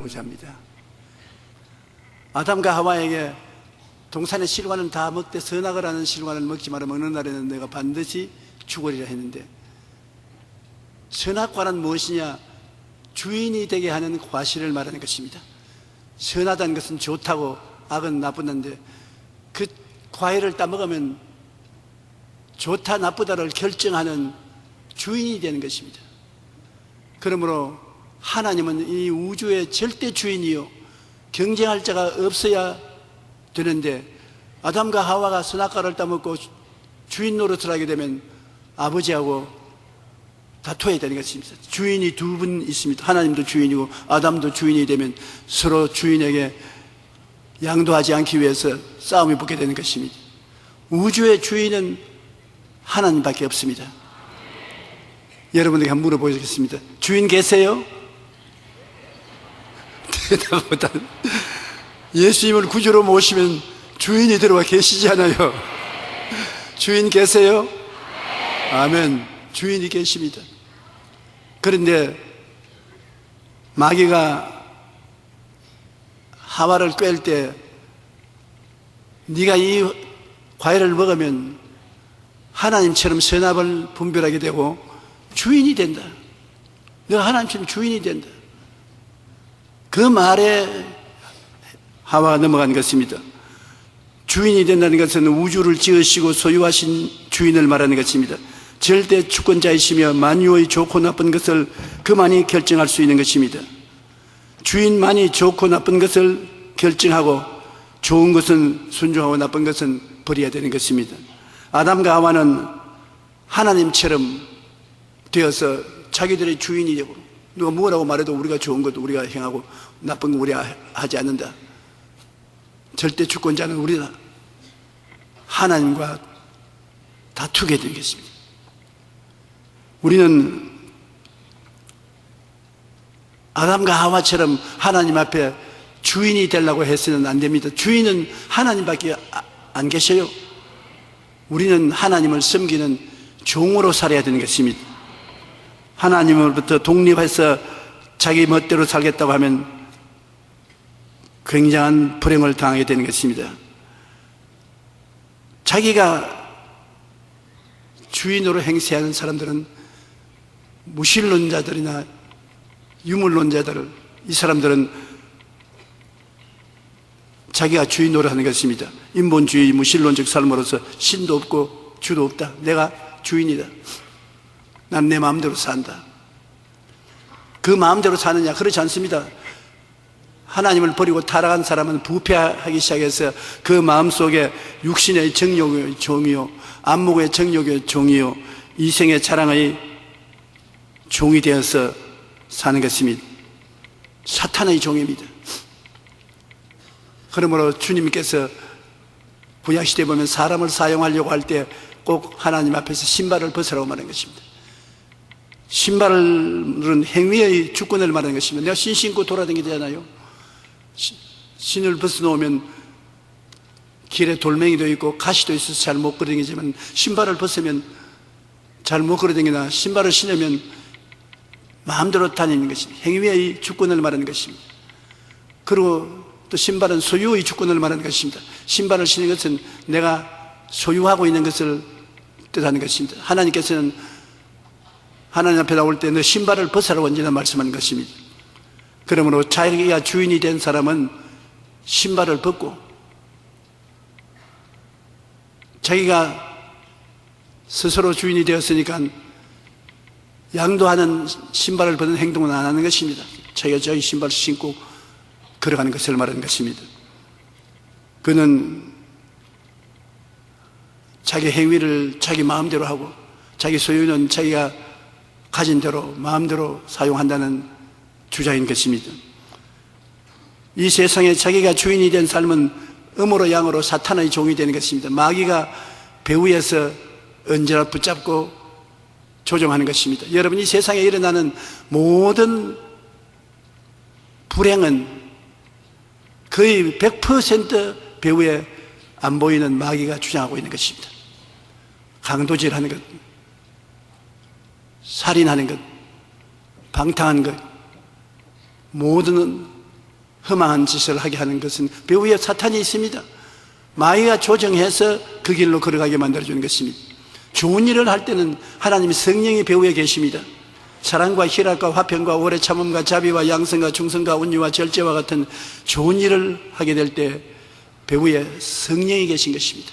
말하고자 합니다. 아담과 하와에게 동산의 실과는 다 먹되 선악을 하는 실과를 먹지 마라. 먹는 날에는 내가 반드시 죽으리라 했는데, 선악과는 무엇이냐? 주인이 되게 하는 과실을 말하는 것입니다. 선하다는 것은 좋다고 악은 나쁘다는데, 그 과일을 따먹으면 좋다 나쁘다를 결정하는 주인이 되는 것입니다. 그러므로 하나님은 이 우주의 절대 주인이요, 경쟁할 자가 없어야 되는데, 아담과 하와가 선악과를 따먹고 주인 노릇을 하게 되면 아버지하고 다투어야 되는 것입니다. 주인이 두 분 있습니다. 하나님도 주인이고 아담도 주인이 되면 서로 주인에게 양도하지 않기 위해서 싸움이 붙게 되는 것입니다. 우주의 주인은 하나님밖에 없습니다. 여러분에게 한번 물어보겠습니다. 주인 계세요? 대답보다는 예수님을 구주로 모시면 주인이 들어와 계시지 않아요? 주인 계세요? 아멘. 주인이 계십니다. 그런데 마귀가 하와를 꿰을 때, 네가 이 과일을 먹으면 하나님처럼 선악을 분별하게 되고 주인이 된다. 너가 하나님처럼 주인이 된다. 그 말에 하와가 넘어간 것입니다. 주인이 된다는 것은 우주를 지으시고 소유하신 주인을 말하는 것입니다. 절대 주권자이시며 만유의 좋고 나쁜 것을 그만이 결정할 수 있는 것입니다. 주인만이 좋고 나쁜 것을 결정하고 좋은 것은 순종하고 나쁜 것은 버려야 되는 것입니다. 아담과 하와는 하나님처럼 되어서 자기들의 주인이 되고, 누가 뭐라고 말해도 우리가 좋은 것도 우리가 행하고 나쁜 거 우리가 하지 않는다. 절대 주권자는 우리다. 하나님과 다투게 되겠습니다. 우리는 아담과 하와처럼 하나님 앞에 주인이 되려고 해서는 안 됩니다. 주인은 하나님밖에 안 계셔요. 우리는 하나님을 섬기는 종으로 살아야 되는 것입니다. 하나님으로부터 독립해서 자기 멋대로 살겠다고 하면 굉장한 불행을 당하게 되는 것입니다. 자기가 주인으로 행세하는 사람들은 무신론자들이나 유물론자들, 이 사람들은 자기가 주인으로 하는 것입니다. 인본주의 무신론적 삶으로서 신도 없고 주도 없다. 내가 주인이다. 난 내 마음대로 산다. 그 마음대로 사느냐? 그렇지 않습니다. 하나님을 버리고 타락한 사람은 부패하기 시작해서 그 마음속에 육신의 정욕의 종이요, 안목의 정욕의 종이요, 이생의 자랑의 종이 되어서 사는 것입니다. 사탄의 종입니다. 그러므로 주님께서 구약시대에 보면 사람을 사용하려고 할 때 꼭 하나님 앞에서 신발을 벗으라고 말하는 것입니다. 신발은 행위의 주권을 말하는 것입니다. 내가 신 신고 돌아다니잖아요. 신을 벗어놓으면 길에 돌멩이도 있고 가시도 있어서 잘 못 걸어다니지만, 신발을 벗으면 잘 못 걸어다니나 신발을 신으면 마음대로 다니는 것입니다. 행위의 주권을 말하는 것입니다. 그리고 또 신발은 소유의 주권을 말하는 것입니다. 신발을 신는 것은 내가 소유하고 있는 것을 뜻하는 것입니다. 하나님께서는 하나님 앞에 나올 때 너 신발을 벗으라고 언제나 말씀하는 것입니다. 그러므로 자기가 주인이 된 사람은 신발을 벗고, 자기가 스스로 주인이 되었으니까 양도하는 신발을 벗는 행동은 안 하는 것입니다. 자기가 자기 신발을 신고 걸어가는 것을 말하는 것입니다. 그는 자기 행위를 자기 마음대로 하고 자기 소유는 자기가 가진 대로 마음대로 사용한다는 주장인 것입니다. 이 세상에 자기가 주인이 된 삶은 음으로 양으로 사탄의 종이 되는 것입니다. 마귀가 배후에서 언제나 붙잡고 조종하는 것입니다. 여러분, 이 세상에 일어나는 모든 불행은 거의 100% 배후에 안 보이는 마귀가 주장하고 있는 것입니다. 강도질하는 것, 살인하는 것, 방탕한 것, 모든 험한 짓을 하게 하는 것은 배후에 사탄이 있습니다. 마귀가 조정해서 그 길로 걸어가게 만들어주는 것입니다. 좋은 일을 할 때는 하나님의 성령이 배후에 계십니다. 사랑과 희락과 화평과 오래 참음과 자비와 양성과 충성과 온유와 절제와 같은 좋은 일을 하게 될 때 배후에 성령이 계신 것입니다.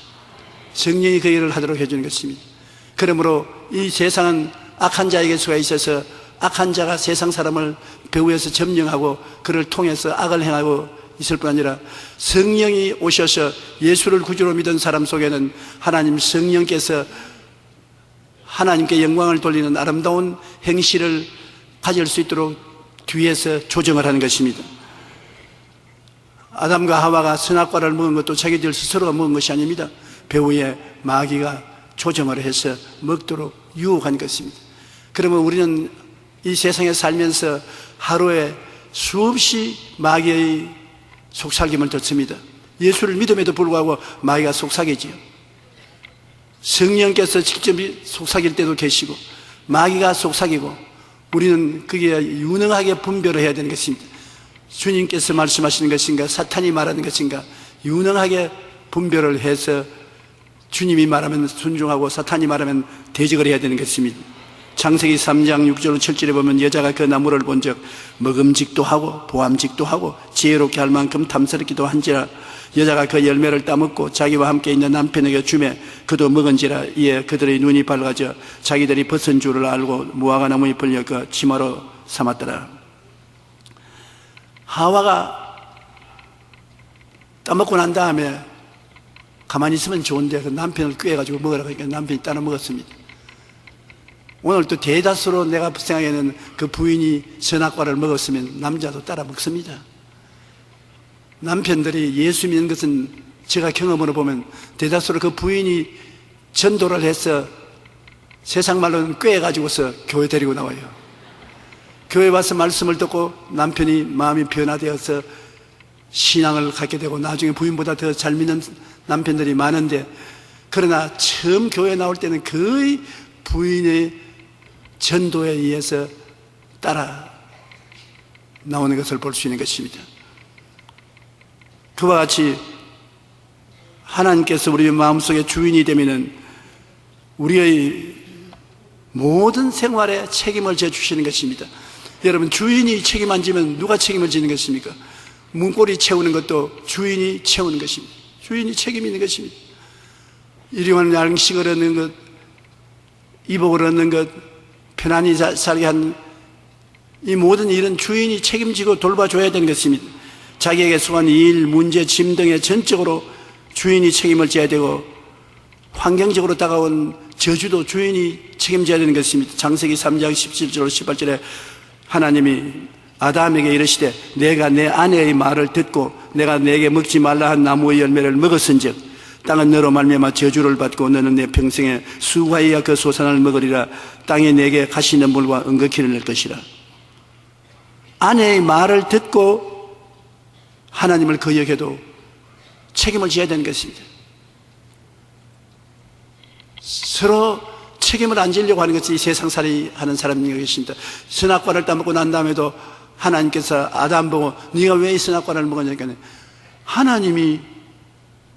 성령이 그 일을 하도록 해주는 것입니다. 그러므로 이 세상은 악한 자에게 수가 있어서 악한 자가 세상 사람을 배후에서 점령하고 그를 통해서 악을 행하고 있을 뿐 아니라 성령이 오셔서 예수를 구주로 믿은 사람 속에는 하나님 성령께서 하나님께 영광을 돌리는 아름다운 행실을 가질 수 있도록 뒤에서 조정을 하는 것입니다. 아담과 하와가 선악과를 먹은 것도 자기들 스스로가 먹은 것이 아닙니다. 배후에 마귀가 조정을 해서 먹도록 유혹한 것입니다. 그러면 우리는 이 세상에 살면서 하루에 수없이 마귀의 속삭임을 듣습니다. 예수를 믿음에도 불구하고 마귀가 속삭이지요. 성령께서 직접 속삭일 때도 계시고 마귀가 속삭이고 우리는 그게 유능하게 분별을 해야 되는 것입니다. 주님께서 말씀하시는 것인가 사탄이 말하는 것인가 유능하게 분별을 해서 주님이 말하면 순종하고 사탄이 말하면 대적을 해야 되는 것입니다. 창세기 3장 6절 7절에 보면 여자가 그 나무를 본즉 먹음직도 하고 보암직도 하고 지혜롭게 할 만큼 탐스럽기도 한지라 여자가 그 열매를 따먹고 자기와 함께 있는 남편에게 주매 그도 먹은지라 이에 그들의 눈이 밝아져 자기들이 벗은 줄을 알고 무화과 나무 잎을 엮어 치마로 삼았더라. 하와가 따먹고 난 다음에 가만히 있으면 좋은데 그 남편을 꾀해가지고 먹으라고 하니까 남편이 따라 먹었습니다. 오늘 또 대다수로 내가 생각에는 그 부인이 선악과를 먹었으면 남자도 따라 먹습니다. 남편들이 예수 믿는 것은 제가 경험으로 보면 대다수로 그 부인이 전도를 해서 세상 말로는 꾀해가지고서 교회 데리고 나와요. 교회 와서 말씀을 듣고 남편이 마음이 변화되어서 신앙을 갖게 되고 나중에 부인보다 더 잘 믿는 남편들이 많은데 그러나 처음 교회 나올 때는 거의 부인의 전도에 의해서 따라 나오는 것을 볼 수 있는 것입니다. 그와 같이 하나님께서 우리의 마음속에 주인이 되면은 우리의 모든 생활에 책임을 져주시는 것입니다. 여러분 주인이 책임 안 지면 누가 책임을 지는 것입니까? 문고리 채우는 것도 주인이 채우는 것입니다. 주인이 책임이 있는 것입니다. 일용할 양식을 얻는 것, 이복을 얻는 것, 편안히 살게 한 이 모든 일은 주인이 책임지고 돌봐줘야 되는 것입니다. 자기에게 속한 일, 문제, 짐 등에 전적으로 주인이 책임을 져야 되고 환경적으로 다가온 저주도 주인이 책임져야 되는 것입니다. 창세기 3장 17절 18절에 하나님이 아담에게 이르시되 내가 내 아내의 말을 듣고 내가 내게 먹지 말라 한 나무의 열매를 먹었은즉 땅은 너로 말미암아 저주를 받고 너는 내 평생에 수과이야 그 소산을 먹으리라. 땅에 내게 가시 있는 물과 은거키를 낼 것이라. 아내의 말을 듣고 하나님을 거역해도 책임을 져야 되는 것입니다. 서로 책임을 안 지려고 하는 것이 세상살이 하는 사람이 계십니다. 선악과를 따먹고 난 다음에도 하나님께서 아담 보고 네가 왜 이 선악과를 먹었냐니까 하나님이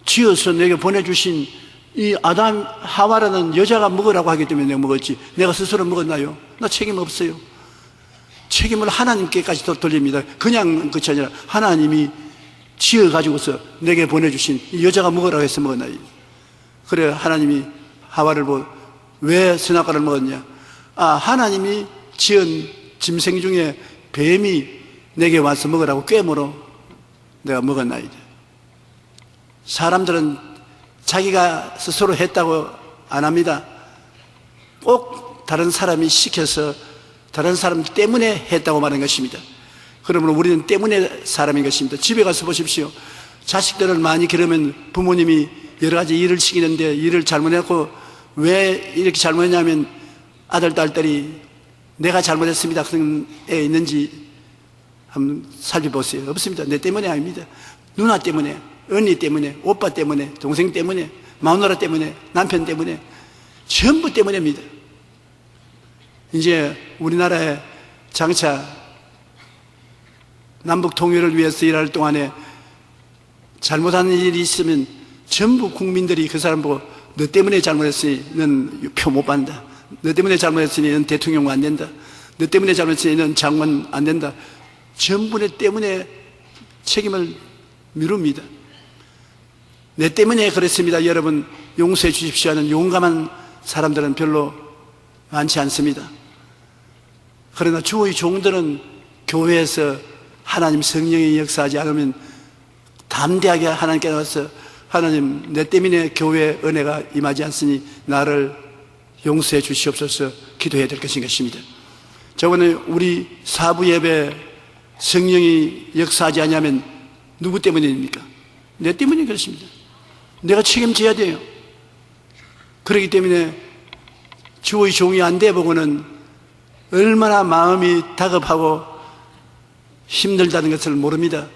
지어서 내게 보내주신 이 아담 하와라는 여자가 먹으라고 하기 때문에 내가 먹었지 내가 스스로 먹었나요? 나 책임 없어요. 책임을 하나님께까지 돌립니다. 그냥 그것이 아니라 하나님이 지어가지고서 내게 보내주신 이 여자가 먹으라고 해서 먹었나요? 그래 하나님이 하와를 보고 왜 선악과를 먹었냐? 하나님이 지은 짐승 중에 뱀이 내게 와서 먹으라고 꾀물어 내가 먹었나이다. 사람들은 자기가 스스로 했다고 안 합니다. 꼭 다른 사람이 시켜서 다른 사람 때문에 했다고 말하는 것입니다. 그러면 우리는 때문에 사람인 것입니다. 집에 가서 보십시오. 자식들을 많이 기르면 부모님이 여러 가지 일을 시키는데 일을 잘못했고 왜 이렇게 잘못했냐면 아들, 딸들이 내가 잘못했습니다 그런 애 있는지 한번 살펴보세요. 없습니다. 내 때문에 아닙니다. 누나 때문에, 언니 때문에, 오빠 때문에, 동생 때문에, 마누라 때문에, 남편 때문에 전부 때문입니다. 이제 우리나라에 장차 남북 통일을 위해서 일할 동안에 잘못하는 일이 있으면 전부 국민들이 그 사람 보고 너 때문에 잘못했으니 넌 표 못 받는다. 너 때문에 잘못했으니 넌 대통령 안 된다. 너 때문에 잘못했으니 넌 장관 안 된다. 전부 내 때문에 책임을 미룹니다. 내 때문에 그랬습니다. 여러분 용서해 주십시오 하는 용감한 사람들은 별로 많지 않습니다. 그러나 주의 종들은 교회에서 하나님 성령이 역사하지 않으면 담대하게 하나님께 나와서 하나님 내 때문에 교회에 은혜가 임하지 않으니 나를 용서해 주시옵소서 기도해야 될 것입니다. 저번에 우리 사부 예배 성령이 역사하지 않으면 누구 때문입니까? 내 때문에 그렇습니다. 내가 책임져야 돼요. 그렇기 때문에 주의 종이 안 돼 보고는 얼마나 마음이 다급하고 힘들다는 것을 모릅니다.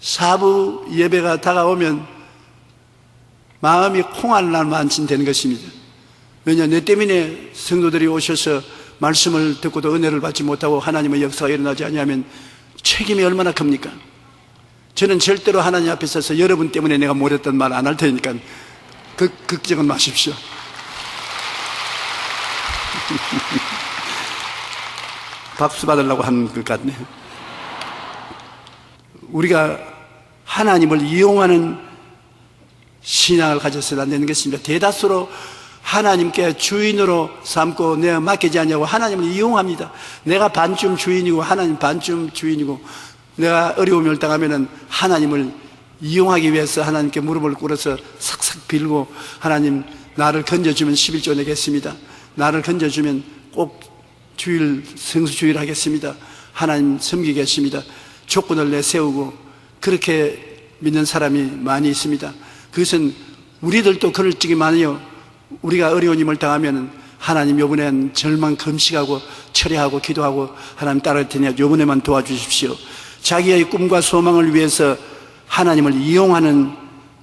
사부 예배가 다가오면 마음이 콩알날만치 되는 것입니다. 왜냐, 내 때문에 성도들이 오셔서 말씀을 듣고도 은혜를 받지 못하고 하나님의 역사가 일어나지 않으면 책임이 얼마나 큽니까? 저는 절대로 하나님 앞에 서서 여러분 때문에 내가 못했던 말 안 할 테니까 걱정은 마십시오. 박수 받으려고 하는 것 같네요. 우리가 하나님을 이용하는 신앙을 가져서는 안 되는 것입니다. 대다수로 하나님께 주인으로 삼고 내가 맡기지 않냐고 하나님을 이용합니다. 내가 반쯤 주인이고 하나님 반쯤 주인이고 내가 어려움을 당하면 하나님을 이용하기 위해서 하나님께 무릎을 꿇어서 삭삭 빌고 하나님 나를 건져주면 11조 내겠습니다. 나를 건져주면 꼭 주일 성수주일 하겠습니다. 하나님 섬기겠습니다. 조건을 내세우고 그렇게 믿는 사람이 많이 있습니다. 그것은 우리들도 그럴 적이 많아요. 우리가 어려운 힘을 당하면 하나님 요번엔 절망 금식하고 철회하고 기도하고 하나님 따를 테니 요번에만 도와주십시오. 자기의 꿈과 소망을 위해서 하나님을 이용하는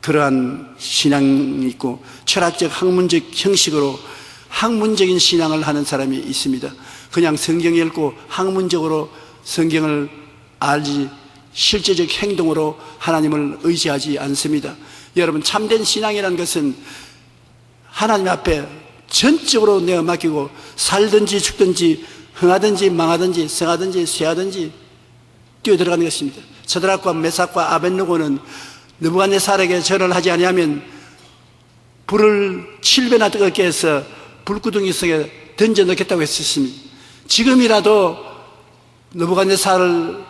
그러한 신앙이 있고 철학적 학문적 형식으로 학문적인 신앙을 하는 사람이 있습니다. 그냥 성경 읽고 학문적으로 성경을 알지 실제적 행동으로 하나님을 의지하지 않습니다. 여러분 참된 신앙이라는 것은 하나님 앞에 전적으로 내가 맡기고 살든지 죽든지 흥하든지 망하든지 성하든지 쇠하든지 뛰어들어가는 것입니다. 서드락과 메삭과 아벳느고는 느부갓네살에게 절을 하지 아니하면 불을 7배나 뜨겁게 해서 불구덩이 속에 던져 넣겠다고 했었습니다. 지금이라도 느부갓네살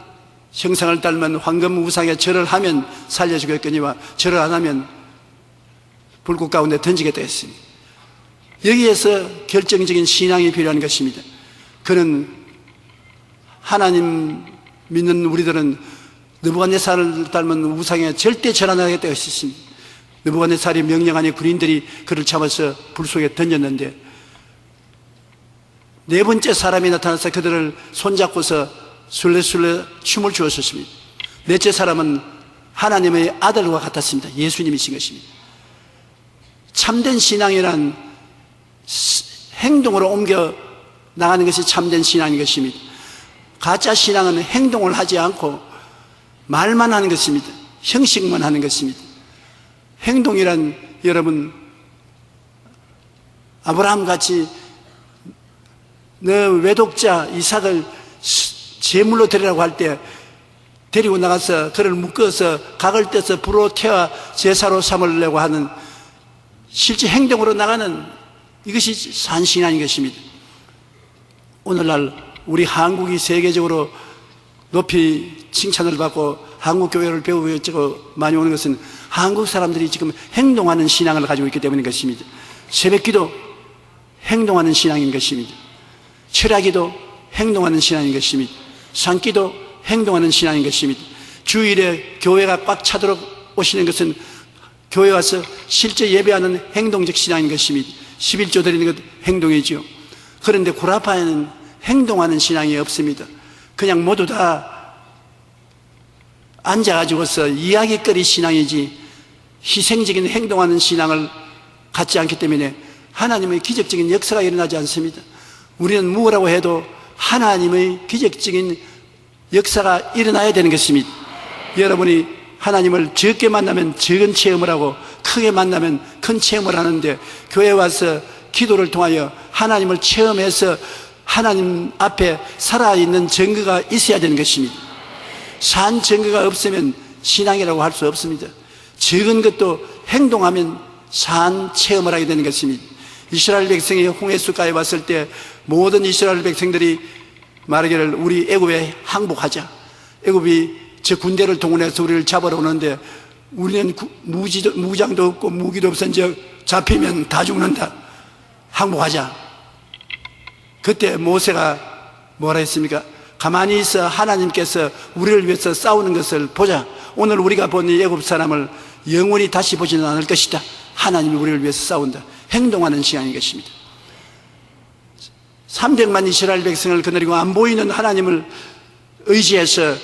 형상을 닮은 황금 우상에 절을 하면 살려주겠거니와 절을 안 하면 불꽃 가운데 던지겠다 했습니다. 여기에서 결정적인 신앙이 필요한 것입니다. 그는 하나님 믿는 우리들은 느부갓네살을 닮은 우상에 절대 절 안 하겠다고 했습니다. 느부갓네살이 명령하니 군인들이 그를 잡아서 불 속에 던졌는데 네 번째 사람이 나타나서 그들을 손잡고서 술래술래 춤을 추었습니다. 넷째 사람은 하나님의 아들과 같았습니다. 예수님이신 것입니다. 참된 신앙이란 행동으로 옮겨 나가는 것이 참된 신앙인 것입니다. 가짜 신앙은 행동을 하지 않고 말만 하는 것입니다. 형식만 하는 것입니다. 행동이란 여러분 아브라함같이 너 외독자 이삭을 제물로 드리라고 할 때 데리고 나가서 그를 묶어서 각을 떼서 불로 태워 제사로 삼으려고 하는 실제 행동으로 나가는 이것이 산신앙인 것입니다. 오늘날 우리 한국이 세계적으로 높이 칭찬을 받고 한국 교회를 배우고 많이 오는 것은 한국 사람들이 지금 행동하는 신앙을 가지고 있기 때문인 것입니다. 새벽기도 행동하는 신앙인 것입니다. 철야기도 행동하는 신앙인 것입니다. 산기도 행동하는 신앙인 것입니다. 주일에 교회가 꽉 차도록 오시는 것은 교회 와서 실제 예배하는 행동적 신앙인 것입니다. 11조 드리는 것 행동이지요. 그런데 구라파에는 행동하는 신앙이 없습니다. 그냥 모두 다 앉아가지고서 이야기거리 신앙이지 희생적인 행동하는 신앙을 갖지 않기 때문에 하나님의 기적적인 역사가 일어나지 않습니다. 우리는 무엇이라고 해도 하나님의 기적적인 역사가 일어나야 되는 것입니다. 여러분이 하나님을 적게 만나면 적은 체험을 하고 크게 만나면 큰 체험을 하는데, 교회 와서 기도를 통하여 하나님을 체험해서 하나님 앞에 살아있는 증거가 있어야 되는 것입니다. 산 증거가 없으면 신앙이라고 할 수 없습니다. 적은 것도 행동하면 산 체험을 하게 되는 것입니다. 이스라엘 백성이 홍해수가에 왔을 때 모든 이스라엘 백성들이 말하기를 우리 애굽에 항복하자. 애굽이 저 군대를 동원해서 우리를 잡으러 오는데 우리는 무장도 없고 무기도 없은즉 잡히면 다 죽는다. 항복하자. 그때 모세가 뭐라 했습니까? 가만히 있어 하나님께서 우리를 위해서 싸우는 것을 보자. 오늘 우리가 본 이 애굽 사람을 영원히 다시 보지는 않을 것이다. 하나님이 우리를 위해서 싸운다. 행동하는 시간인 것입니다. 300만 이스라엘 백성을 거느리고 안 보이는 하나님을 의지해서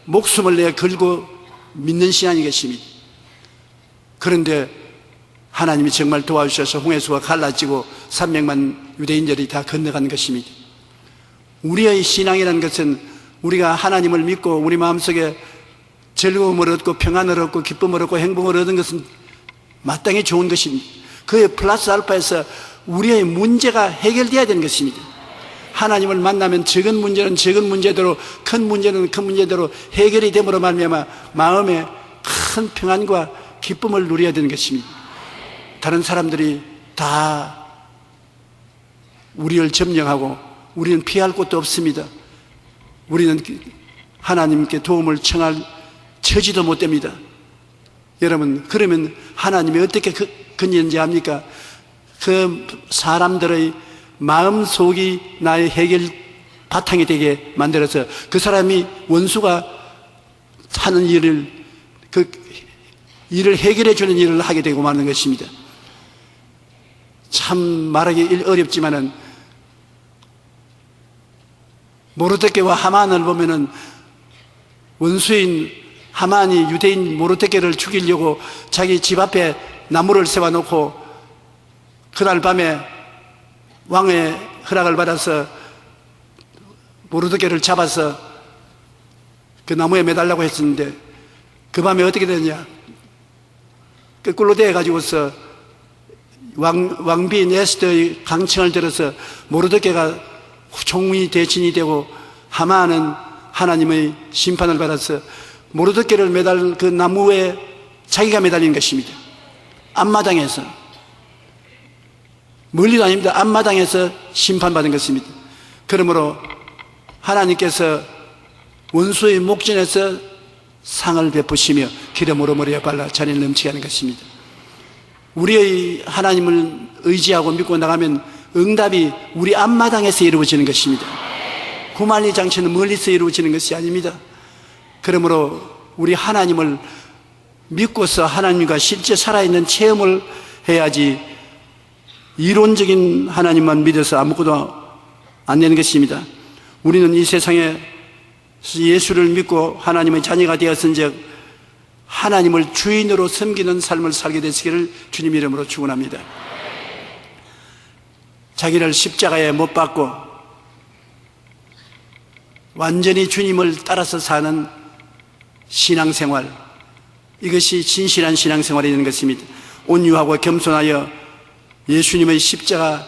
목숨을 내 걸고 믿는 시간인 것입니다. 그런데 하나님이 정말 도와주셔서 홍해수가 갈라지고 300만 유대인들이 다 건너간 것입니다. 우리의 신앙이라는 것은 우리가 하나님을 믿고 우리 마음속에 즐거움을 얻고 평안을 얻고 기쁨을 얻고 행복을 얻은 것은 마땅히 좋은 것입니다. 그에 플러스 알파에서 우리의 문제가 해결되어야 되는 것입니다. 하나님을 만나면 적은 문제는 적은 문제대로, 큰 문제는 큰 문제대로 해결이 됨으로 말미암아 마음에 큰 평안과 기쁨을 누려야 되는 것입니다. 다른 사람들이 다 우리를 점령하고 우리는 피할 곳도 없습니다. 우리는 하나님께 도움을 청할 처지도 못 됩니다. 여러분, 그러면 하나님이 어떻게 건지는지 압니까? 그 사람들의 마음속이 나의 해결 바탕이 되게 만들어서 그 사람이 원수가 하는 일을, 그 일을 해결해 주는 일을 하게 되고 마는 것입니다. 참 말하기 어렵지만은 모르드게와 하만을 보면은 원수인 하만이 유대인 모르드게를 죽이려고 자기 집 앞에 나무를 세워놓고 그날 밤에 왕의 허락을 받아서 모르드게를 잡아서 그 나무에 매달라고 했었는데 그 밤에 어떻게 됐냐? 거꾸로 대가지고서 왕비인 에스더의 강청을 들어서 모르드게가 총리 대신이 되고 하만은 하나님의 심판을 받아서 모르드게를 매달 그 나무에 자기가 매달린 것입니다. 앞마당에서, 멀리도 아닙니다. 앞마당에서 심판받은 것입니다. 그러므로 하나님께서 원수의 목전에서 상을 베푸시며 기름으로 머리에 발라 잔을 넘치게 하는 것입니다. 우리의 하나님을 의지하고 믿고 나가면 응답이 우리 앞마당에서 이루어지는 것입니다. 구만리 장치는 멀리서 이루어지는 것이 아닙니다. 그러므로 우리 하나님을 믿고서 하나님과 실제 살아있는 체험을 해야지 이론적인 하나님만 믿어서 아무것도 안 되는 것입니다. 우리는 이 세상에 예수를 믿고 하나님의 자녀가 되었은즉 하나님을 주인으로 섬기는 삶을 살게 되시기를 주님 이름으로 축원합니다. 자기를 십자가에 못 박고 완전히 주님을 따라서 사는 신앙생활, 이것이 진실한 신앙생활이 되는 것입니다. 온유하고 겸손하여 예수님의 십자가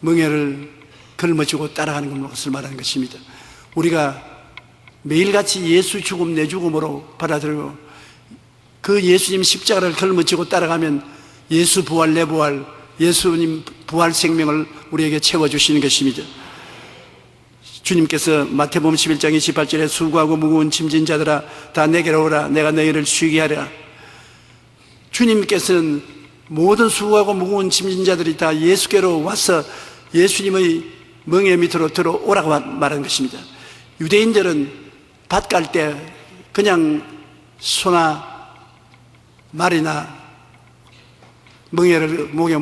멍에를 걸머쥐고 따라가는 것을 말하는 것입니다. 우리가 매일같이 예수 죽음 내 죽음으로 받아들이고 그 예수님 십자가를 걸머쥐고 따라가면 예수 부활 내 부활, 예수님 부활 생명을 우리에게 채워주시는 것입니다. 주님께서 마태복음 11장 28절에 수고하고 무거운 짐진 자들아 다 내게로 오라 내가 너희를 쉬게 하리라. 주님께서는 모든 수고하고 무거운 짐진 자들이 다 예수께로 와서 예수님의 멍에 밑으로 들어오라고 말하는 것입니다. 유대인들은 밭 갈 때 그냥 소나 말이나 멍에를 목에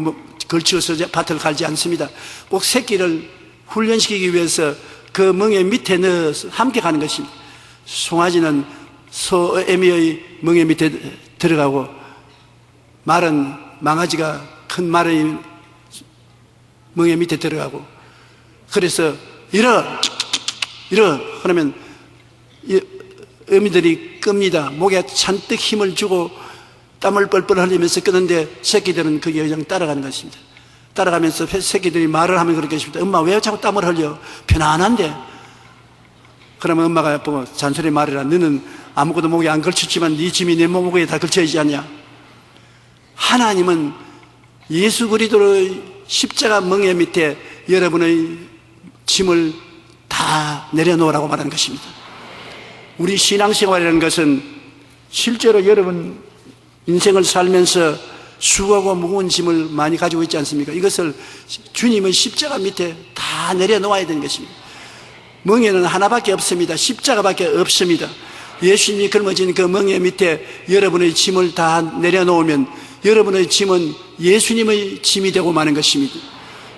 걸치어서 밭을 갈지 않습니다. 꼭 새끼를 훈련시키기 위해서 그 멍에 밑에 넣어서 함께 가는 것입니다. 송아지는 소애미의 멍에 밑에 들어가고 말은 망아지가 큰 말의 멍에 밑에 들어가고, 그래서 이러 그러면 어미들이 끕니다. 목에 잔뜩 힘을 주고 땀을 뻘뻘 흘리면서 끄는데 새끼들은 그게 그냥 따라가는 것입니다. 따라가면서 새끼들이 말을 하면 그렇게 하십니다. 엄마 왜 자꾸 땀을 흘려? 편안한데. 그러면 엄마가 보고 잔소리 말해라. 너는 아무것도 목에 안 걸쳤지만 네 짐이 내 목에 다 걸쳐 있지 않냐? 하나님은 예수 그리스도의 십자가 멍에 밑에 여러분의 짐을 다 내려놓으라고 말하는 것입니다. 우리 신앙생활이라는 것은 실제로 여러분 인생을 살면서 수고하고 무거운 짐을 많이 가지고 있지 않습니까? 이것을 주님의 십자가 밑에 다 내려놓아야 되는 것입니다. 멍에는 하나밖에 없습니다. 십자가밖에 없습니다. 예수님이 걸머진 그 멍에 밑에 여러분의 짐을 다 내려놓으면 여러분의 짐은 예수님의 짐이 되고 마는 것입니다.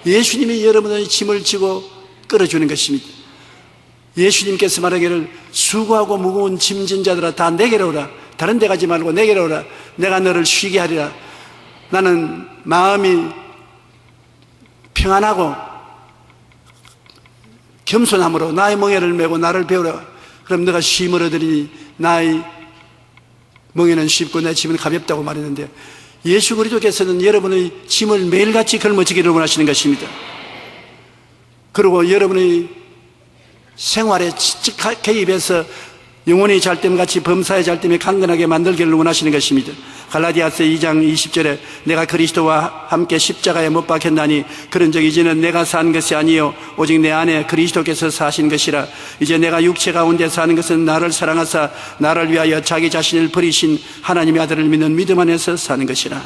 예수님이 여러분의 짐을 지고 끌어주는 것입니다. 예수님께서 말하기를 수고하고 무거운 짐진 자들아 다 내게로 오라. 다른 데 가지 말고 내게로 오라. 내가 너를 쉬게 하리라. 나는 마음이 평안하고 겸손함으로 나의 멍에를 메고 나를 배우라. 그럼 너가 쉼을 얻으리니 나의 멍에는 쉽고 내 짐은 가볍다고 말했는데 예수 그리스도께서는 여러분의 짐을 매일같이 걸머지기를 원하시는 것입니다. 그리고 여러분의 생활에 직접 개입해서 영혼이 잘됨같이 범사의 잘됨에 강건하게 만들기를 원하시는 것입니다. 갈라디아서 2장 20절에 내가 그리스도와 함께 십자가에 못 박혔나니 그런 적 이제는 내가 산 것이 아니요 오직 내 안에 그리스도께서 사신 것이라. 이제 내가 육체 가운데 사는 것은 나를 사랑하사 나를 위하여 자기 자신을 버리신 하나님의 아들을 믿는 믿음 안에서 사는 것이라.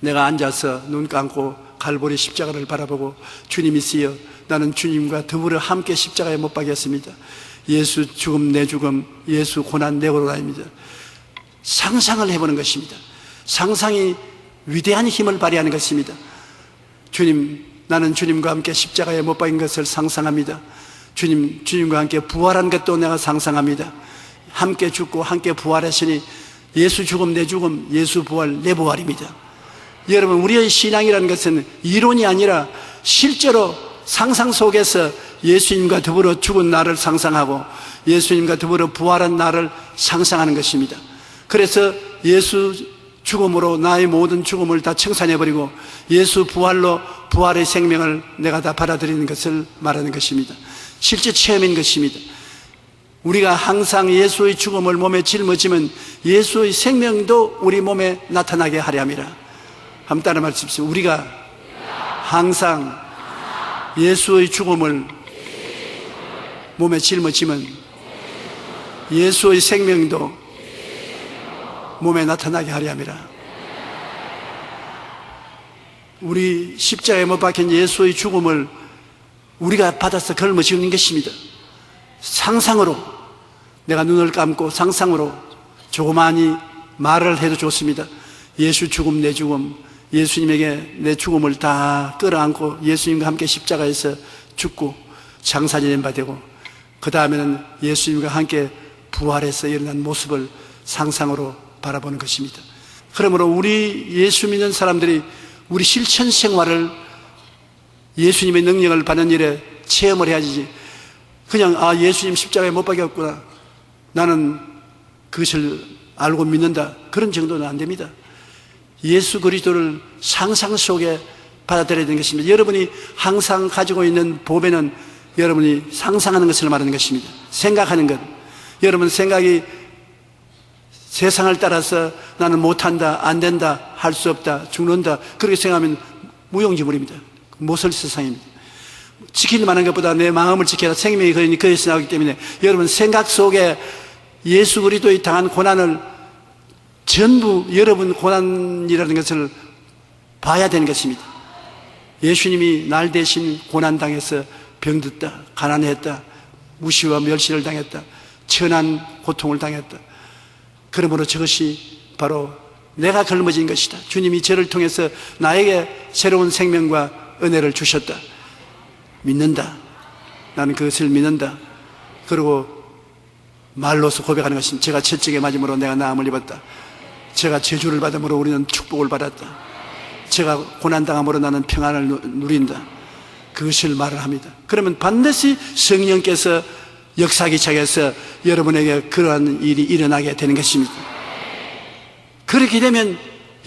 내가 앉아서 눈 감고 갈보리 십자가를 바라보고 주님이 쓰여 나는 주님과 더불어 함께 십자가에 못 박혔습니다. 예수 죽음 내 죽음, 예수 고난 내 고난입니다. 상상을 해보는 것입니다. 상상이 위대한 힘을 발휘하는 것입니다. 주님, 나는 주님과 함께 십자가에 못 박인 것을 상상합니다. 주님과 함께 부활한 것도 내가 상상합니다. 함께 죽고 함께 부활하시니 예수 죽음 내 죽음, 예수 부활 내 부활입니다. 여러분, 우리의 신앙이라는 것은 이론이 아니라 실제로 상상 속에서 예수님과 더불어 죽은 나를 상상하고 예수님과 더불어 부활한 나를 상상하는 것입니다. 그래서 예수 죽음으로 나의 모든 죽음을 다 청산해버리고 예수 부활로 부활의 생명을 내가 다 받아들이는 것을 말하는 것입니다. 실제 체험인 것입니다. 우리가 항상 예수의 죽음을 몸에 짊어지면 예수의 생명도 우리 몸에 나타나게 하려 함이라. 한번 따라 말씀하십시오. 우리가 항상 예수의 죽음을 몸에 짊어지면 예수의 생명도 몸에 나타나게 하려 함이라. 우리 십자가에 못 박힌 예수의 죽음을 우리가 받아서 걸머쥐는 것입니다. 상상으로 내가 눈을 감고 상상으로 조그마니 말을 해도 좋습니다. 예수 죽음 내 죽음, 예수님에게 내 죽음을 다 끌어안고 예수님과 함께 십자가에서 죽고 장사지낸 바 되고 그 다음에는 예수님과 함께 부활해서 일어난 모습을 상상으로 바라보는 것입니다. 그러므로 우리 예수 믿는 사람들이 우리 실천 생활을 예수님의 능력을 받는 일에 체험을 해야지 그냥 예수님 십자가에 못 박혔구나 나는 그것을 알고 믿는다 그런 정도는 안 됩니다. 예수 그리스도를 상상 속에 받아들여야 되는 것입니다. 여러분이 항상 가지고 있는 보배는 여러분이 상상하는 것을 말하는 것입니다. 생각하는 것. 여러분 생각이 세상을 따라서 나는 못한다, 안 된다, 할 수 없다, 죽는다 그렇게 생각하면 무용지물입니다. 모설 세상입니다. 지킬 만한 것보다 내 마음을 지켜라 생명이 그에서 나오기 때문에 여러분 생각 속에 예수 그리스도의 당한 고난을 전부 여러분 고난이라는 것을 봐야 되는 것입니다. 예수님이 날 대신 고난당해서 병듣다, 가난했다, 무시와 멸시를 당했다, 천한 고통을 당했다. 그러므로 저것이 바로 내가 걸머진 것이다. 주님이 저를 통해서 나에게 새로운 생명과 은혜를 주셨다. 믿는다. 나는 그것을 믿는다. 그리고 말로서 고백하는 것은 제가 채찍에 맞음으로 내가 나음을 입었다. 제가 저주를 받음으로 우리는 축복을 받았다. 제가 고난당함으로 나는 평안을 누린다. 그것을 말을 합니다. 그러면 반드시 성령께서 역사기책에서 여러분에게 그러한 일이 일어나게 되는 것입니다. 그렇게 되면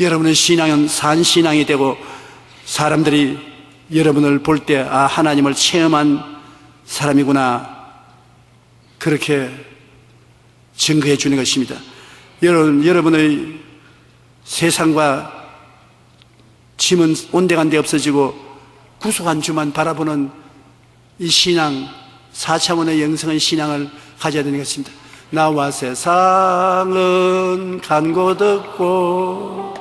여러분의 신앙은 산신앙이 되고 사람들이 여러분을 볼 때 하나님을 체험한 사람이구나, 그렇게 증거해 주는 것입니다. 여러분의 세상과 짐은 온데간데 없어지고 구속한 주만 바라보는 이 신앙, 4차원의 영성의 신앙을 가져야 되는 것입니다. 나와 세상은 간 곳 없고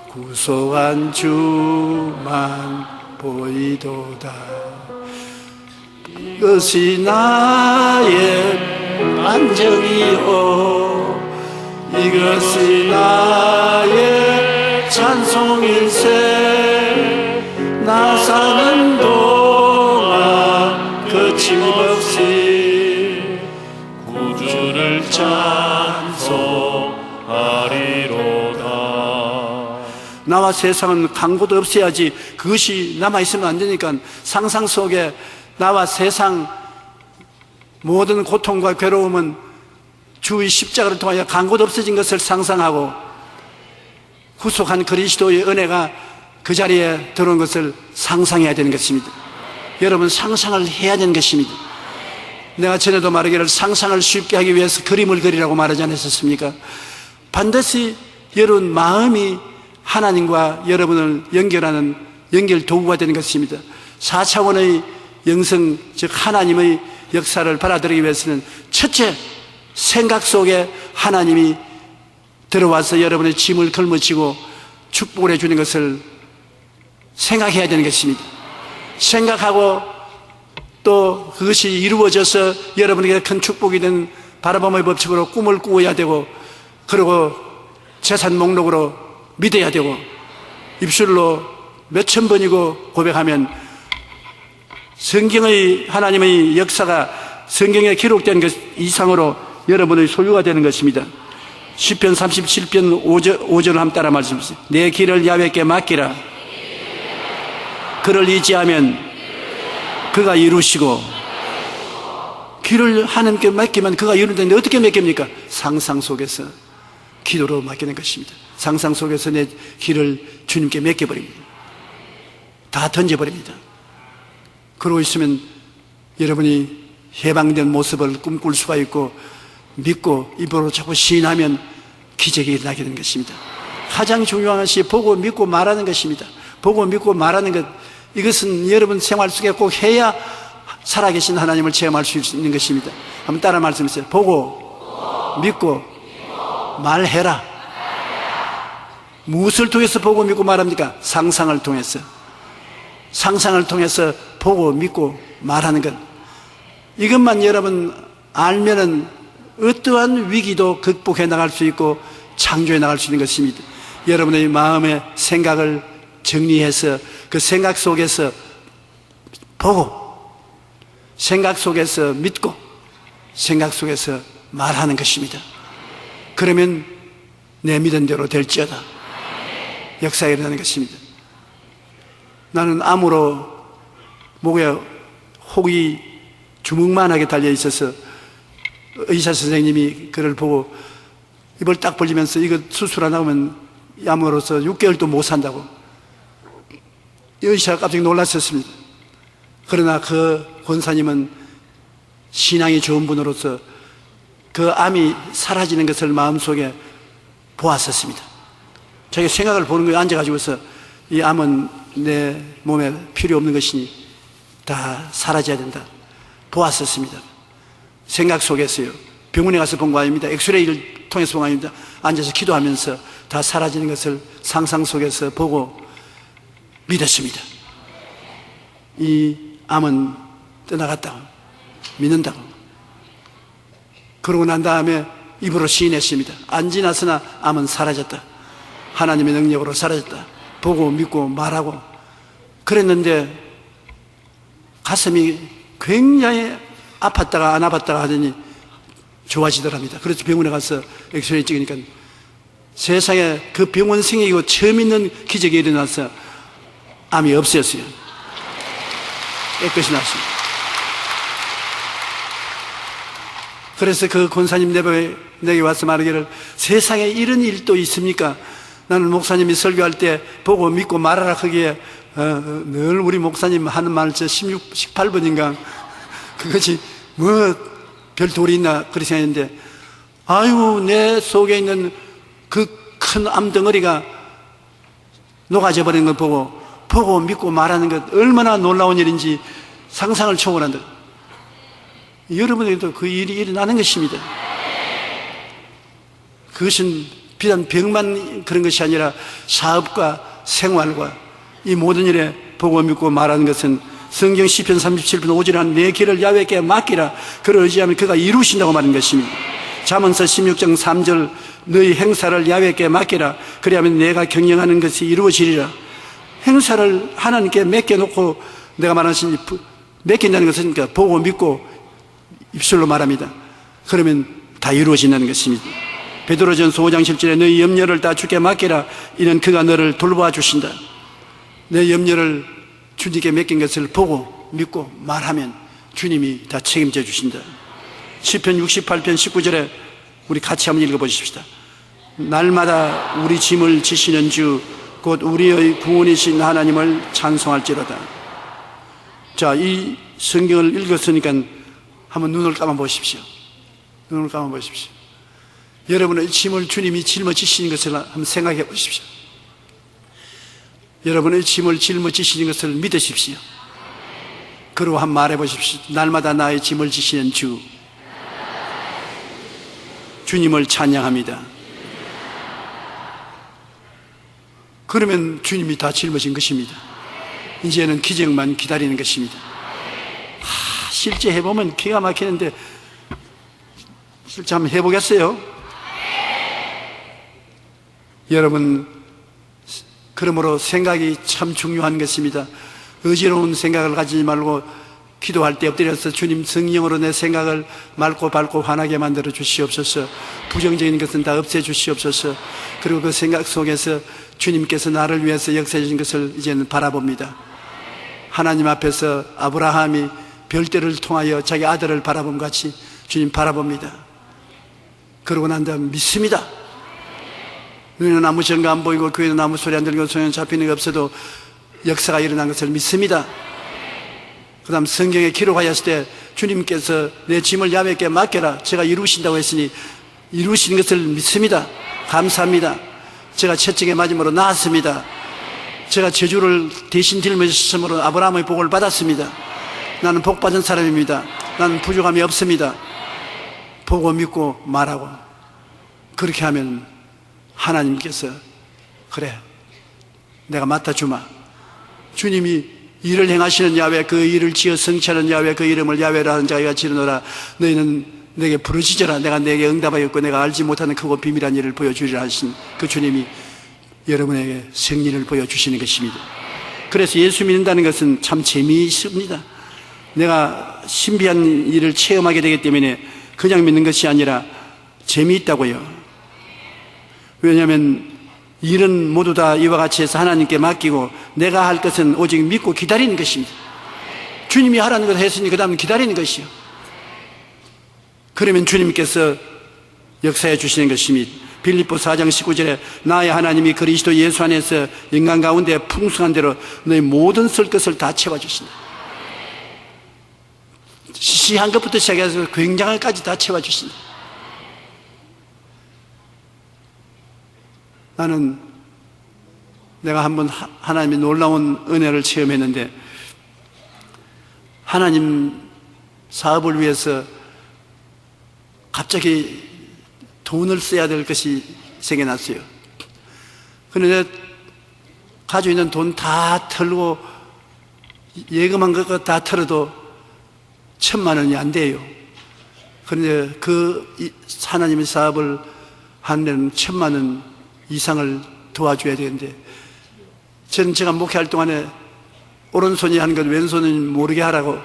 구속한 주만 보이도다. 이것이 나의 안정이요, 이것이 나의 찬송일세. 나 사는 동안 거침없이 구주를 찬송하리로다. 나와 세상은 간 곳 없어야지. 그것이 남아있으면 안 되니까 상상 속에 나와 세상 모든 고통과 괴로움은 주의 십자가를 통하여 간 곳 없어진 것을 상상하고 구속한 그리스도의 은혜가 그 자리에 들어온 것을 상상해야 되는 것입니다. 여러분, 상상을 해야 되는 것입니다. 내가 전에도 말하기를 상상을 쉽게 하기 위해서 그림을 그리라고 말하지 않았습니까? 반드시 여러분 마음이 하나님과 여러분을 연결하는 연결 도구가 되는 것입니다. 4차원의 영성, 즉 하나님의 역사를 받아들이기 위해서는 첫째, 생각 속에 하나님이 들어와서 여러분의 짐을 걸머쥐고 축복을 해주는 것을 생각해야 되는 것입니다. 생각하고 또 그것이 이루어져서 여러분에게 큰 축복이 된 바라봄의 법칙으로 꿈을 꾸어야 되고, 그리고 재산 목록으로 믿어야 되고, 입술로 몇천 번이고 고백하면 성경의 하나님의 역사가 성경에 기록된 것 이상으로 여러분의 소유가 되는 것입니다. 시편 37편 5절을 한번 따라 말씀하세요. 내 길을 야훼께 맡기라. 그를 의지하면 그가 이루시고. 길을 하나님께 맡기면 그가 이루는데 어떻게 맡깁니까? 상상 속에서 기도로 맡기는 것입니다. 상상 속에서 내 길을 주님께 맡겨버립니다. 다 던져버립니다. 그러고 있으면 여러분이 해방된 모습을 꿈꿀 수가 있고, 믿고 입으로 자꾸 시인하면 기적이 일어나게 되는 것입니다. 가장 중요한 것이 보고 믿고 말하는 것입니다. 보고 믿고 말하는 것, 이것은 여러분 생활 속에 꼭 해야 살아계신 하나님을 체험할 수 있는 것입니다. 한번 따라 말씀하세요. 보고 믿고 말해라. 무엇을 통해서 보고 믿고 말합니까? 상상을 통해서. 상상을 통해서 보고 믿고 말하는 것, 이것만 여러분 알면은 어떠한 위기도 극복해 나갈 수 있고 창조해 나갈 수 있는 것입니다. 여러분의 마음의 생각을 정리해서 그 생각 속에서 보고, 생각 속에서 믿고, 생각 속에서 말하는 것입니다. 그러면 내 믿은 대로 될지어다. 역사가 일어나는 것입니다. 나는 암으로 목에 혹이 주먹만하게 달려 있어서 의사 선생님이 그를 보고 입을 딱 벌리면서 이거 수술 안 하면 암으로서 6개월도 못 산다고. 의사가 깜짝 놀랐었습니다. 그러나 그 권사님은 신앙이 좋은 분으로서 그 암이 사라지는 것을 마음속에 보았었습니다. 자기 생각을 보는 거에 앉아가지고서 이 암은 내 몸에 필요 없는 것이니 다 사라져야 된다. 보았었습니다. 생각 속에서요. 병원에 가서 본 거 아닙니다. 엑스레이를 통해서 본 거 아닙니다. 앉아서 기도하면서 다 사라지는 것을 상상 속에서 보고 믿었습니다. 이 암은 떠나갔다고 믿는다고. 그러고 난 다음에 입으로 시인했습니다. 안 지나서나 암은 사라졌다. 하나님의 능력으로 사라졌다. 보고 믿고 말하고 그랬는데 가슴이 굉장히 아팠다가 안 아팠다가 하더니 좋아지더랍니다. 그래서 병원에 가서 엑스레이 찍으니까 세상에 그 병원 생이고 처음 있는 기적이 일어나서 암이 없어졌어요. 깨끗이 났습니다. 그래서 그 권사님 내게 와서 말하기를 세상에 이런 일도 있습니까? 나는 목사님이 설교할 때 보고 믿고 말하라 하기에 늘 우리 목사님 하는 말 18번인가 그것이 뭐 별 돌이 있나 그렇게 생각했는데 아유 내 속에 있는 그 큰 암덩어리가 녹아져 버리는 걸 보고 믿고 말하는 것 얼마나 놀라운 일인지 상상을 초월한다. 여러분에게도 그 일이 일어나는 것입니다. 그것은 비단 병만 그런 것이 아니라 사업과 생활과 이 모든 일에 보고 믿고 말하는 것은 성경 시편 37편 5절에 내 길을 야훼께 맡기라 그를 의지하면 그가 이루신다고 말하는 것입니다. 잠언서 16장 3절 너희 행사를 야훼께 맡기라 그리하면 내가 경영하는 것이 이루어지리라. 행사를 하나님께 맡겨놓고 내가 말하신 맡긴다는 것은 그러니까 보고 믿고 입술로 말합니다. 그러면 다 이루어진다는 것입니다. 베드로전서 5장 10절에 너희 염려를 다 주께 맡기라 이는 그가 너를 돌보아 주신다. 내 염려를 주님께 맡긴 것을 보고 믿고 말하면 주님이 다 책임져 주신다. 시편 68편 19절에 우리 같이 한번 읽어보십시다. 날마다 우리 짐을 지시는 주 곧 우리의 구원이신 하나님을 찬송할지로다. 자, 이 성경을 읽었으니까 한번 눈을 감아 보십시오. 눈을 감아 보십시오. 여러분의 짐을 주님이 짊어지시는 것을 한번 생각해 보십시오. 여러분의 짐을 짊어지시는 것을 믿으십시오. 그리고 한번 말해 보십시오. 날마다 나의 짐을 지시는 주 주님을 찬양합니다. 그러면 주님이 다 짊어진 것입니다. 이제는 기적만 기다리는 것입니다. 실제 해보면 기가 막히는데 실제 한번 해보겠어요? 여러분, 그러므로 생각이 참 중요한 것입니다. 의지로운 생각을 가지지 말고 기도할 때 엎드려서 주님 성령으로 내 생각을 맑고 밝고 환하게 만들어 주시옵소서. 부정적인 것은 다 없애 주시옵소서. 그리고 그 생각 속에서 주님께서 나를 위해서 역사해 주신 것을 이제는 바라봅니다. 하나님 앞에서 아브라함이 별들을 통하여 자기 아들을 바라본 같이 주님 바라봅니다. 그러고 난 다음 믿습니다. 눈에는 아무 증거 안 보이고 귀에는 아무 소리 안 들리고 손에는 잡히는 게 없어도 역사가 일어난 것을 믿습니다. 그 다음 성경에 기록하였을 때 주님께서 내 짐을 야훼께 맡겨라 제가 이루신다고 했으니 이루신 것을 믿습니다. 감사합니다. 제가 채찍에 맞음으로 나았습니다. 제가 저주를 대신 짊어졌으므로 아브라함의 복을 받았습니다. 나는 복 받은 사람입니다. 나는 부족함이 없습니다. 보고 믿고 말하고 그렇게 하면 하나님께서 그래 내가 맡아주마. 주님이 일을 행하시는 야훼 그 일을 지어 성취하는 야훼 그 이름을 야훼라 하는 자가 지르노라. 너희는 내게 부르짖어라. 내가 내게 응답하였고 내가 알지 못하는 크고 비밀한 일을 보여주리라 하신 그 주님이 여러분에게 승리를 보여주시는 것입니다. 그래서 예수 믿는다는 것은 참 재미있습니다. 내가 신비한 일을 체험하게 되기 때문에 그냥 믿는 것이 아니라 재미있다고요. 왜냐하면 일은 모두 다 이와 같이 해서 하나님께 맡기고 내가 할 것은 오직 믿고 기다리는 것입니다. 주님이 하라는 것을 했으니 그 다음은 기다리는 것이요. 그러면 주님께서 역사해 주시는 것입니다. 빌립보 4장 19절에 나의 하나님이 그리스도 예수 안에서 인간 가운데 풍성한 대로 너희 모든 쓸 것을 다 채워주신다. 시시한 것부터 시작해서 굉장한 것까지 다 채워주신다. 나는 내가 한번 하나님의 놀라운 은혜를 체험했는데 하나님 사업을 위해서 갑자기 돈을 써야 될 것이 생겨났어요. 그런데 가지고 있는 돈 다 털고 예금한 것 다 털어도 1,000만 원이 안 돼요. 그런데 그 하나님의 사업을 하는 데는 1,000만 원 이상을 도와줘야 되는데 저는 제가 목회할 동안에 오른손이 하는 것 왼손은 모르게 하라고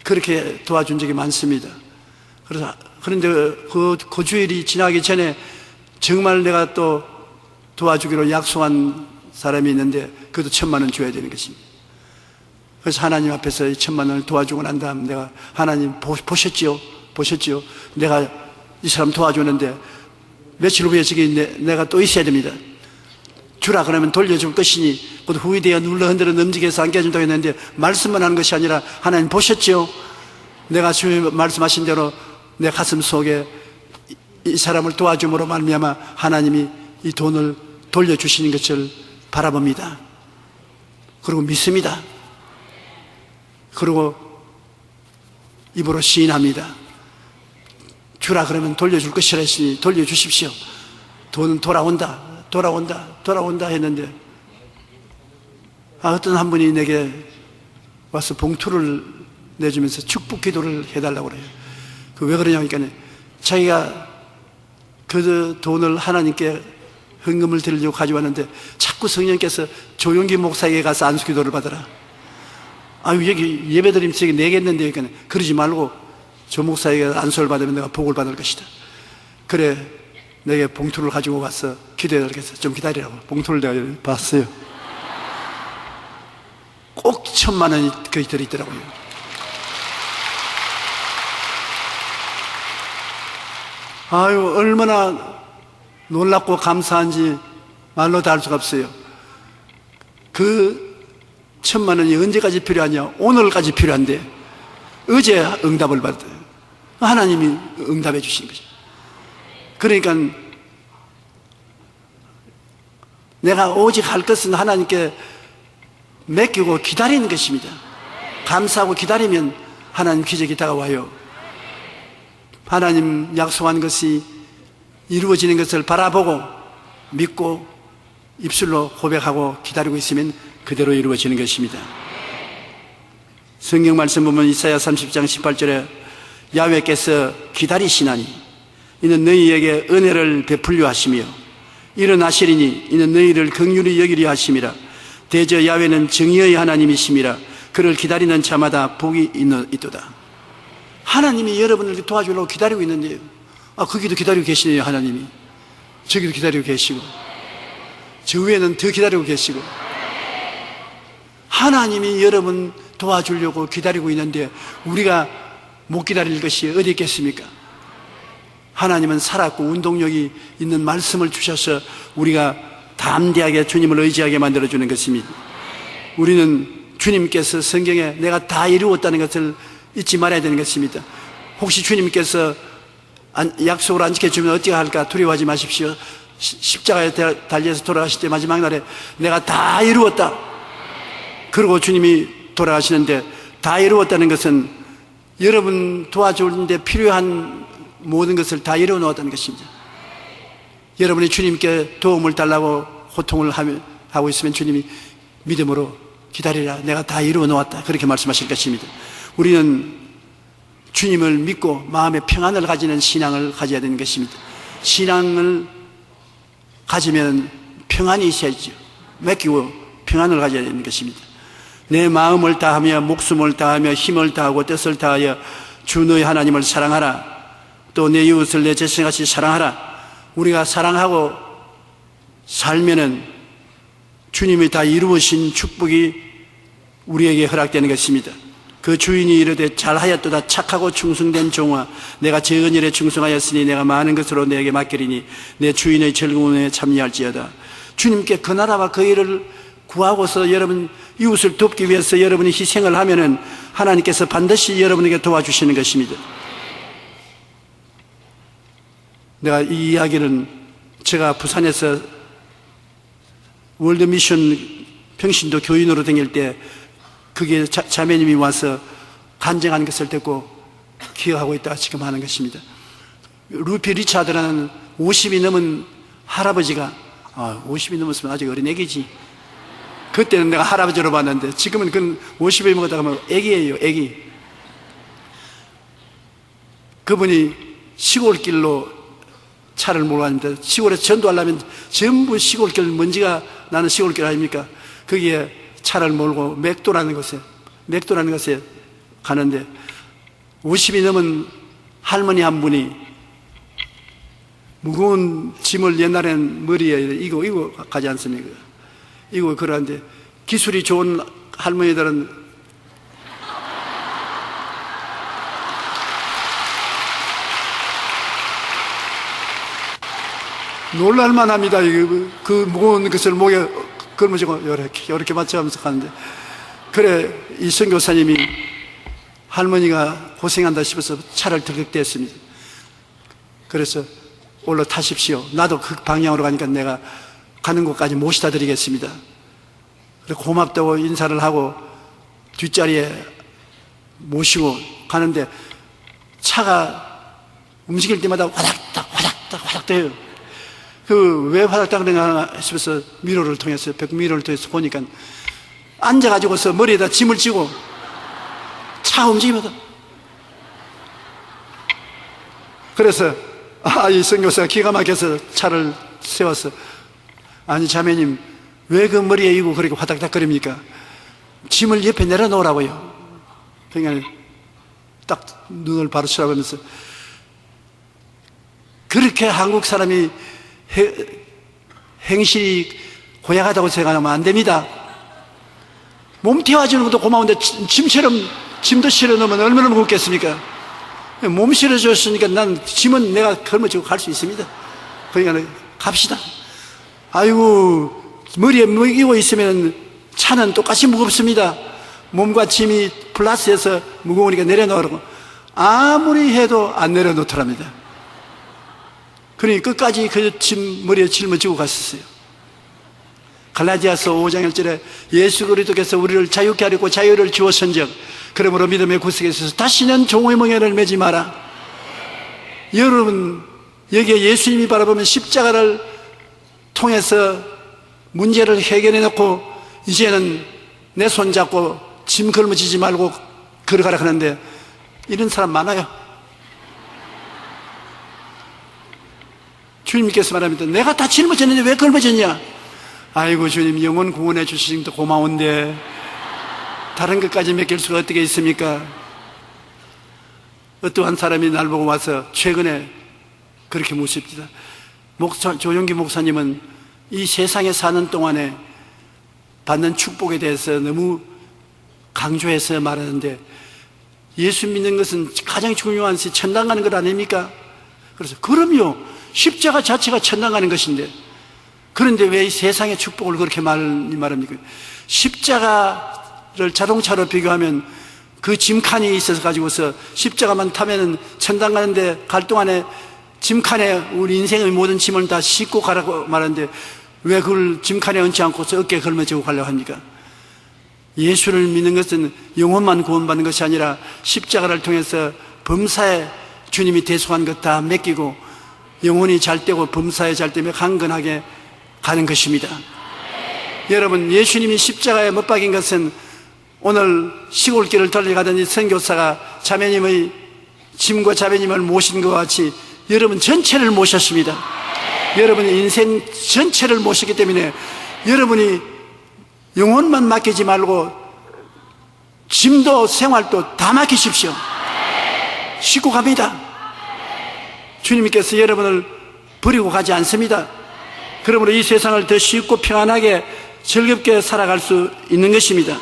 그렇게 도와준 적이 많습니다. 그런데 그 주일이 지나기 전에 정말 내가 또 도와주기로 약속한 사람이 있는데 그것도 1,000만 원 줘야 되는 것입니다. 그래서 하나님 앞에서 1,000만 원을 도와주고 난 다음 내가 하나님 보셨지요? 보셨죠? 내가 이 사람 도와주는데 며칠 후에 저기 내가 또 있어야 됩니다. 주라 그러면 돌려줄 것이니 곧 후이되어 눌러 흔들어 넘지게서 안겨준다고 했는데 말씀만 하는 것이 아니라 하나님 보셨죠? 내가 주님 말씀하신 대로 내 가슴 속에 이 사람을 도와줌으로 말미암아 하나님이 이 돈을 돌려주시는 것을 바라봅니다. 그리고 믿습니다. 그리고 입으로 시인합니다. 주라 그러면 돌려줄 것이라 했으니 돌려주십시오. 돈은 돌아온다 했는데 어떤 한 분이 내게 와서 봉투를 내주면서 축복 기도를 해달라고 그래요. 왜 그러냐니까 자기가 그 돈을 하나님께 헌금을 드리려고 가져왔는데 자꾸 성령께서 조용기 목사에게 가서 안수 기도를 받아라. 여기 예배드림 책에 내겠는데 그러니까 그러지 말고 조 목사에게 안수를 받으면 내가 복을 받을 것이다. 그래 내게 봉투를 가지고 가서 기도해달라고 해서 좀 기다리라고 봉투를 내가 봤어요. 꼭 1,000만 원이 거의 들어있더라고요. 얼마나 놀랍고 감사한지 말로 다 할 수가 없어요. 그 1,000만 원이 언제까지 필요하냐? 오늘까지 필요한데 어제 응답을 받았어요. 하나님이 응답해 주신 거죠. 그러니까 내가 오직 할 것은 하나님께 맡기고 기다리는 것입니다. 감사하고 기다리면 하나님 기적이 다가와요. 하나님 약속한 것이 이루어지는 것을 바라보고 믿고 입술로 고백하고 기다리고 있으면 그대로 이루어지는 것입니다. 성경 말씀 보면 이사야 30장 18절에 야훼께서 기다리시나니 이는 너희에게 은혜를 베풀려 하시며 일어나시리니 이는 너희를 긍휼히 여기려 하심이라. 대저 야훼는 정의의 하나님이심이라. 그를 기다리는 자마다 복이 있도다. 하나님이 여러분을 도와주려고 기다리고 있는데요. 거기도 기다리고 계시네요. 하나님이 저기도 기다리고 계시고 저 위에는 더 기다리고 계시고 하나님이 여러분 도와주려고 기다리고 있는데 우리가 못 기다릴 것이 어디 있겠습니까? 하나님은 살았고 운동력이 있는 말씀을 주셔서 우리가 담대하게 주님을 의지하게 만들어주는 것입니다. 우리는 주님께서 성경에 내가 다 이루었다는 것을 잊지 말아야 되는 것입니다. 혹시 주님께서 약속을 안 지켜주면 어떻게 할까 두려워하지 마십시오. 십자가에 달려서 돌아가실 때 마지막 날에 내가 다 이루었다. 그리고 주님이 돌아가시는데 다 이루었다는 것은 여러분 도와주는데 필요한 모든 것을 다 이루어 놓았다는 것입니다. 여러분이 주님께 도움을 달라고 호통을 하고 있으면 주님이 믿음으로 기다리라. 내가 다 이루어 놓았다. 그렇게 말씀하실 것입니다. 우리는 주님을 믿고 마음의 평안을 가지는 신앙을 가져야 되는 것입니다. 신앙을 가지면 평안이 있어야죠. 맡기고 평안을 가져야 되는 것입니다. 내 마음을 다하며 목숨을 다하며 힘을 다하고 뜻을 다하여 주 너희 하나님을 사랑하라. 또 내 이웃을 내 자신같이 사랑하라. 우리가 사랑하고 살면은 주님이 다 이루으신 축복이 우리에게 허락되는 것입니다. 그 주인이 이르되 잘하였도다. 착하고 충성된 종아, 내가 적은 일에 충성하였으니 내가 많은 것으로 내게 맡기리니 내 주인의 즐거움에 참여할지어다. 주님께 그 나라와 그 일을 구하고서 여러분 이웃을 돕기 위해서 여러분이 희생을 하면은 하나님께서 반드시 여러분에게 도와주시는 것입니다. 내가 이 이야기는 제가 부산에서 월드미션 평신도 교인으로 다닐 때 그게 자매님이 와서 간증하는 것을 듣고 기억하고 있다가 지금 하는 것입니다. 루피 리차드라는 50이 넘은 할아버지가 50이 넘었으면 아직 어린 애기지. 그때는 내가 할아버지로 봤는데 지금은 그 50이 먹었다가 하면 애기예요. 애기. 그분이 시골길로 차를 몰고 다닙니다. 시골에서 전도하려면 전부 시골길 먼지가 나는 시골길 아닙니까? 거기에 차를 몰고 맥도라는 곳에 가는데 50이 넘은 할머니 한 분이 무거운 짐을 옛날엔 머리에 이거 가지 않습니까? 이거 그러는데 기술이 좋은 할머니들은 놀랄만 합니다. 그 무거운 것을 목에 걸머지고 이렇게 맞춰가면서 가는데, 그래 이 선교사님이 할머니가 고생한다 싶어서 차를 들극대했습니다. 그래서 올라타십시오. 나도 그 방향으로 가니까 내가 가는 곳까지 모시다 드리겠습니다. 그래 고맙다고 인사를 하고 뒷자리에 모시고 가는데, 차가 움직일 때마다 화닥닥 화닥닥 화닥대요. 왜 화닥닥 그러나 싶어서 미러를 통해서, 벽미러를 통해서 보니까 앉아가지고서 머리에다 짐을 지고 차 움직이면서, 그래서 이 선교사가 기가 막혀서 차를 세워서, 아니 자매님 왜 그 머리에 이고 그렇게 화닥닥거립니까? 짐을 옆에 내려놓으라고요. 그러니까 딱 눈을 바로 쳐다보면서, 그렇게 한국 사람이 행실이 고약하다고 생각하면 안 됩니다. 몸 태워주는 것도 고마운데 짐도 실어 놓으면 얼마나 무겁겠습니까? 몸 실어줬으니까 난 짐은 내가 걸머지고 갈 수 있습니다. 그러니까 갑시다. 아이고, 머리에 이고 있으면 차는 똑같이 무겁습니다. 몸과 짐이 플러스해서 무거우니까 내려놓으라고. 아무리 해도 안 내려놓더랍니다. 그러니 끝까지 그 짐 머리에 짊어지고 갔었어요. 갈라디아서 5장 1절에 예수 그리스도께서 우리를 자유케 하려고 자유를 주었은즉 그러므로 믿음의 구속에 있어서 다시는 종의 멍에를 매지 마라. 여러분, 여기에 예수님이 바라보면 십자가를 통해서 문제를 해결해 놓고 이제는 내 손 잡고 짐 걸머지지 말고 걸어가라 하는데, 이런 사람 많아요. 주님께서 말합니다. 내가 다 짊어졌는데 왜 걸머졌냐? 아이고 주님, 영혼 구원해 주시는 것도 고마운데 다른 것까지 맡길 수가 어떻게 있습니까? 어떠한 사람이 날 보고 와서 최근에 그렇게 묻습니다. 조용기 목사님은 이 세상에 사는 동안에 받는 축복에 대해서 너무 강조해서 말하는데, 예수 믿는 것은 가장 중요한 것이 천당 가는 것 아닙니까? 그래서 그럼요, 십자가 자체가 천당 가는 것인데, 그런데 왜 이 세상의 축복을 그렇게 말합니까? 십자가를 자동차로 비교하면 그 짐칸이 있어서 가지고서 십자가만 타면은 천당 가는데 갈 동안에 짐칸에 우리 인생의 모든 짐을 다 싣고 가라고 말하는데, 왜 그걸 짐칸에 얹지 않고서 어깨에 걸머지고 가려고 합니까? 예수를 믿는 것은 영혼만 구원받는 것이 아니라 십자가를 통해서 범사에 주님이 대속한 것 다 맡기고 영혼이 잘 되고 범사에 잘 되며 강건하게 가는 것입니다. 여러분, 예수님이 십자가에 못 박인 것은 오늘 시골길을 돌려가던 이 선교사가 자매님의 짐과 자매님을 모신 것 같이 여러분 전체를 모셨습니다. 여러분의 인생 전체를 모셨기 때문에 여러분이 영혼만 맡기지 말고 짐도 생활도 다 맡기십시오. 싣고 갑니다. 주님께서 여러분을 버리고 가지 않습니다. 그러므로 이 세상을 더 쉽고 평안하게 즐겁게 살아갈 수 있는 것입니다.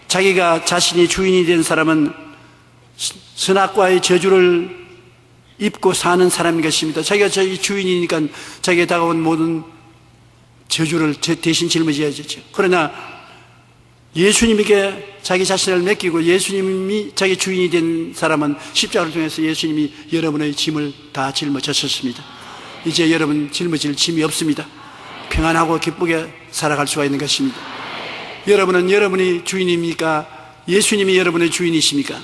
자기가 자신이 주인이 된 사람은 선악과의 저주를 입고 사는 사람인 것입니다. 자기가 자기 주인이니까 자기에 다가온 모든 저주를 대신 짊어져야죠. 그러나 예수님에게 자기 자신을 맡기고 예수님이 자기 주인이 된 사람은 십자가를 통해서 예수님이 여러분의 짐을 다 짊어졌습니다. 이제 여러분 짊어질 짐이 없습니다. 평안하고 기쁘게 살아갈 수가 있는 것입니다. 여러분은 여러분이 주인입니까? 예수님이 여러분의 주인이십니까?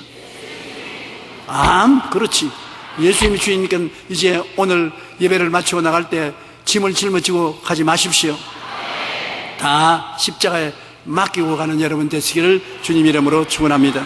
그렇지. 예수님이 주인이니까 이제 오늘 예배를 마치고 나갈 때 짐을 짊어지고 가지 마십시오. 다 십자가에 맡기고 가는 여러분 되시기를 주님 이름으로 축원합니다.